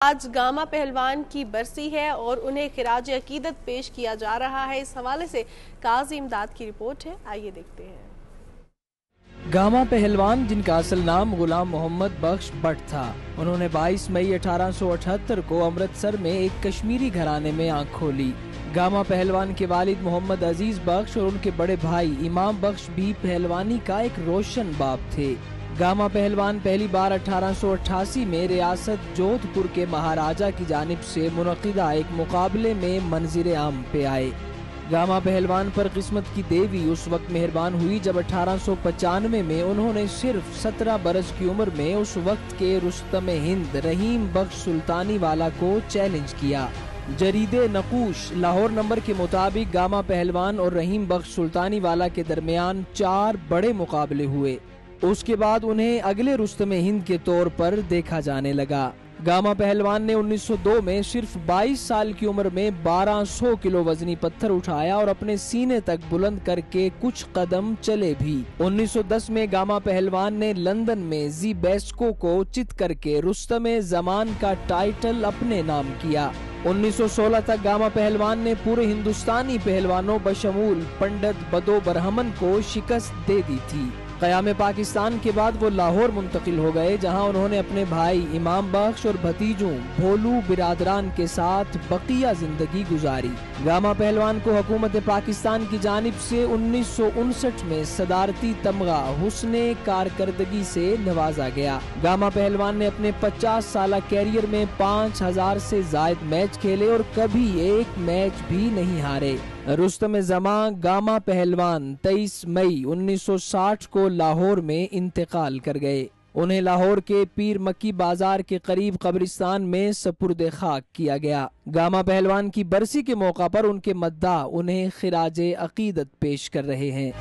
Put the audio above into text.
آج گاما پہلوان کی برسی ہے اور انہیں خراج عقیدت پیش کیا جا رہا ہے۔ اس حوالے سے قاضی امداد کی رپورٹ ہے، آئیے دیکھتے ہیں۔ گاما پہلوان، جن کا اصل نام غلام محمد بخش بٹ تھا، انہوں نے 22 مئی 1878 کو امرتسر میں ایک کشمیری گھرانے میں آنکھ کھولی۔ گاما پہلوان کے والد محمد عزیز بخش اور ان کے بڑے بھائی امام بخش بھی پہلوانی کا ایک روشن باب تھے۔ گاما پہلوان پہلی بار 1888 میں ریاست جودھ پور کے مہاراجہ کی جانب سے منعقدہ ایک مقابلے میں منظر عام پہ آئے۔ گاما پہلوان پر قسمت کی دیوی اس وقت مہربان ہوئی جب 1895 میں انہوں نے صرف 17 برس کی عمر میں اس وقت کے رستم ہند رحیم بخش سلطانی والا کو چیلنج کیا۔ جرید نقوش لاہور نمبر کے مطابق گاما پہلوان اور رحیم بخش سلطانی والا کے درمیان 4 بڑے مقابلے ہوئے۔ اس کے بعد انہیں اگلے رستم ہند کے طور پر دیکھا جانے لگا۔ گاما پہلوان نے 1902 میں صرف 22 سال کی عمر میں 1200 کلو وزنی پتھر اٹھایا اور اپنے سینے تک بلند کر کے کچھ قدم چلے بھی۔ 1910 میں گاما پہلوان نے لندن میں زی بیسکو کو چت کر کے رستم زمان کا ٹائٹل اپنے نام کیا۔ 1916 تک گاما پہلوان نے پورے ہندوستانی پہلوانوں بشمول پنڈت بدو برہمن کو شکست دے دی تھی۔ قیام پاکستان کے بعد وہ لاہور منتقل ہو گئے، جہاں انہوں نے اپنے بھائی امام بخش اور بھتیجوں بھولو برادران کے ساتھ بقیہ زندگی گزاری۔ گاما پہلوان کو حکومت پاکستان کی جانب سے 1959 میں صدارتی تمغہ حسن کارکردگی سے نوازا گیا۔ گاما پہلوان نے اپنے 50 سالہ کیریئر میں 5000 سے زائد میچ کھیلے اور کبھی ایک میچ بھی نہیں ہارے۔ رستم زمان گاما پہلوان 23 مئی 1960 کو لاہور میں انتقال کر گئے۔ انہیں لاہور کے پیر مکی بازار کے قریب قبرستان میں سپرد خاک کیا گیا۔ گاما پہلوان کی برسی کے موقع پر ان کے مداح انہیں خراج عقیدت پیش کر رہے ہیں۔